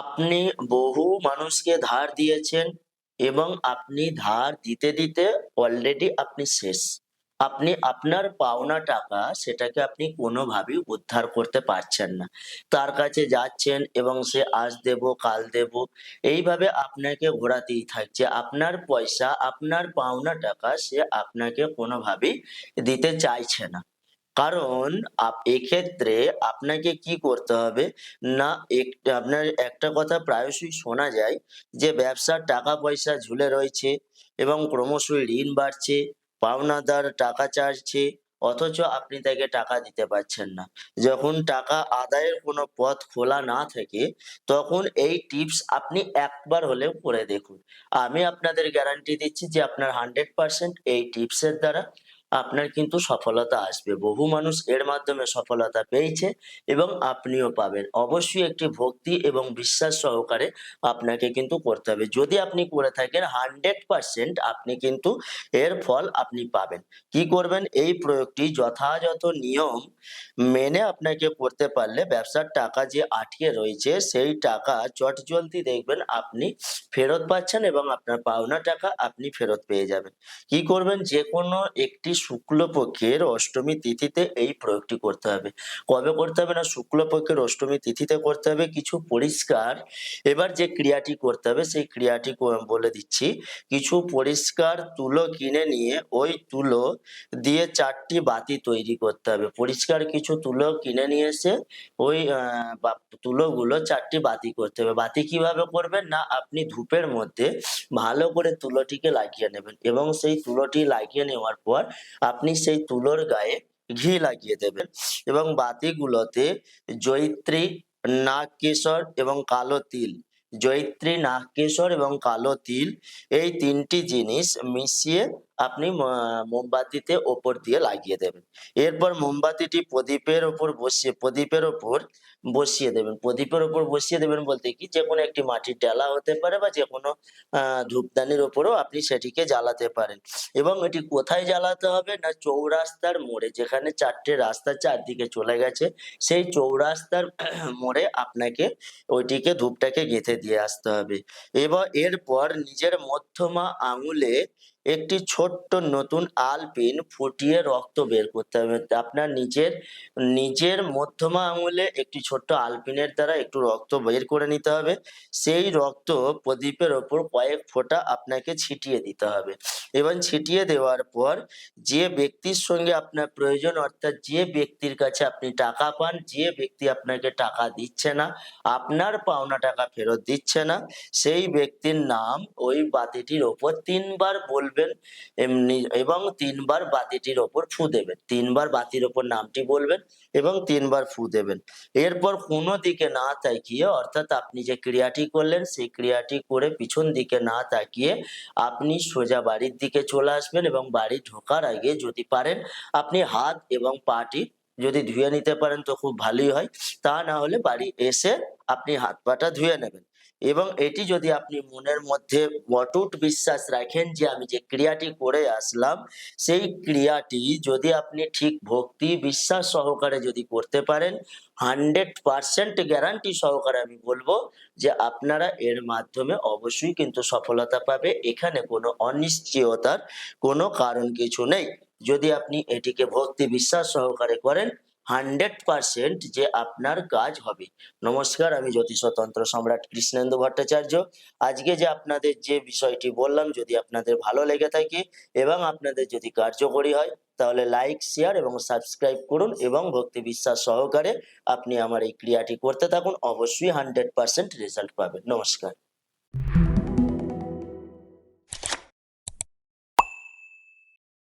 আপনি বহু মানুষকে ধার দিয়েছেন এবং আপনি ধার দিতে দিতে অলরেডি আপনি শেষ। আপনি আপনার পাওনা টাকা সেটাকে আপনি কোনোভাবেই উদ্ধার করতে পারছেন না। তার কাছে যাচ্ছেন এবং সে আজ দেবো, কাল দেবো, এইভাবে আপনাকে ঘোরাতেই থাকছে। আপনার পয়সা, আপনার পাওনা টাকা সে আপনাকে কোনোভাবেই দিতে চাইছে না। কারণ এক্ষেত্রে আপনাকে কি করতে হবে না, আপনার একটা কথা প্রায়শই শোনা যায় যে ব্যবসার টাকা পয়সা ঝুলে রয়েছে এবং ক্রমশই ঋণ বাড়ছে, পাওনাদার টাকা চাইছে, অথচ আপনি তাকে টাকা দিতে পারছেন না। যখন টাকা আদায়ের কোনো পথ খোলা না থাকে, তখন এই টিপস আপনি একবার হলেও করে দেখুন। আমি আপনাদের গ্যারান্টি দিচ্ছি যে আপনার 100% এই টিপসের দ্বারা আপনার কিন্তু সফলতা আসবে। বহু মানুষ এর মাধ্যমে সফলতা পেয়েছে এবং আপনিও পাবেন। অবশ্যই একটি ভক্তি এবং বিশ্বাস সহকারে আপনাকে কিন্তু করতে হবে। যদি আপনি করে থাকেন 100% আপনি কিন্তু এর ফল আপনি পাবেন। কি করবেন? এই প্রয়োগটি যথাযথ নিয়ম মেনে আপনাকে করতে পারলে ব্যবসার টাকা যে আটকে রয়েছে সেই টাকা চটজলদি দেখবেন আপনি ফেরত পাচ্ছেন এবং আপনার পাওনা টাকা আপনি ফেরত পেয়ে যাবেন। কি করবেন? যেকোনো একটি শুক্লপক্ষের অষ্টমী তিথিতে এই প্রয়োগটি করতে হবে। কবে করতে হবে? না, শুক্লপক্ষের অষ্টমী তিথিতে করতে হবে। কিছু পরিষ্কার, এবার যে ক্রিয়াটি করতে হবে সেই ক্রিয়াটি বলে দিচ্ছি। কিছু পরিষ্কার তুলো কিনে নিয়ে ওই তুলো দিয়ে ৪ টি বাতি তৈরি করতে হবে। পরিষ্কার কিছু তুলো কিনে নিয়ে এসে ওই তুলোগুলো ৪ টি বাতি করতে হবে। বাতি কিভাবে করবেন? না, আপনি ধূপের মধ্যে ভালো করে তুলোটিকে লাগিয়ে নেবেন এবং সেই তুলোটি লাগিয়ে নেওয়ার পর আপনি সেই তুলোর গায়ে ঘি লাগিয়ে দেবেন এবং বাতিগুলোতে জয়িত্রী, নাগকেশর এবং কালো তিল, জয়িত্রী, নাগকেশর এবং কালো তিল, এই ৩ টি জিনিস মিশিয়ে আপনি মোমবাতিতে ওপর দিয়ে লাগিয়ে দেবেন। এরপর মোমবাতিটি প্রদীপের ওপর বসিয়ে দেবেন। প্রদীপের ওপর বসিয়ে দেবেন বলতে কি, যেকোনো একটি মাটির ডেলা হতে পারে বা যেকোনো ধূপদানির ওপরেও আপনি সেটিকে জ্বালাতে পারেন এবং এটি কোথায় জ্বালাতে হবে? না, চৌরাস্তার মোড়ে, যেখানে ৪ টে রাস্তা চারদিকে চলে গেছে, সেই চৌরাস্তার মোড়ে আপনাকে ওইটিকে ধূপটাকে গেঁথে দিয়ে আসতে হবে। এরপর নিজের মধ্যমা আঙুলে একটি ছোট্ট নতুন আলপিন ফুটিয়ে রক্ত বের করতে হবে। আপনার নিজের মধ্যমা আঙুলে একটি ছোট্ট আলপিনের দ্বারা একটু রক্ত বের করে নিতে হবে। সেই রক্ত প্রদীপের ওপর কয়েক ফোঁটা আপনাকে ছিটিয়ে দিতে হবে এবং ছিটিয়ে দেওয়ার পর যে ব্যক্তির সঙ্গে আপনার প্রয়োজন, অর্থাৎ যে ব্যক্তির কাছে আপনি টাকা পান, যে ব্যক্তি আপনাকে টাকা দিচ্ছে না, আপনার পাওনা টাকা ফেরত দিচ্ছে না, সেই ব্যক্তির নাম ওই বাতিটির ওপর ৩ বার বলবেন এবং ৩ বার বাতিটির ওপর ফু দেবেন। ৩ বার বাতির ওপর নামটি বলবেন এবং ৩ বার ফু দেবেন। এরপর কোনো দিকে না তাকিয়ে, অর্থাৎ আপনি যে ক্রিয়াটি করলেন সেই ক্রিয়াটি করে পিছন দিকে না তাকিয়ে আপনি সোজা বাড়ির দিকে চলে আসবেন এবং বাড়ি ঢোকার আগে যদি পারেন আপনি হাত এবং পাটি যদি ধুয়ে নিতে পারেন তো খুব ভালোই হয়। তা না হলে বাড়ি এসে আপনি হাত পাটা ধুয়ে নেবেন এবং এটি যদি আপনি মনের মধ্যে অটুট বিশ্বাস রাখেন যে আমি যে ক্রিয়াটি করে আসলাম সেই ক্রিয়াটি যদি আপনি ঠিক ভক্তি বিশ্বাস সহকারে যদি করতে পারেন, 100% গ্যারান্টি সহকারে আমি বলবো যে আপনারা এর মাধ্যমে অবশ্যই কিন্তু সফলতা পাবে। এখানে কোনো অনিশ্চয়তার কোনো কারণ কিছু নেই। যদি আপনি এটিকে ভক্তি বিশ্বাস সহকারে করেন, 100% যে আপনার কাজ হবে। নমস্কার, আমি জ্যোতিষতন্ত্র সম্রাট কৃষ্ণেন্দু ভট্টাচার্য। আজকে যে আপনাদের যে বিষয়টি বললাম যদি আপনাদের ভালো লেগে থাকে এবং আপনাদের যদি কার্যকরী হয়, তাহলে লাইক, শেয়ার এবং সাবস্ক্রাইব করুন এবং ভক্তি বিশ্বাস সহকারে আপনি আমার এই ক্রিয়াটি করতে থাকুন। অবশ্যই 100% রেজাল্ট পাবেন। নমস্কার।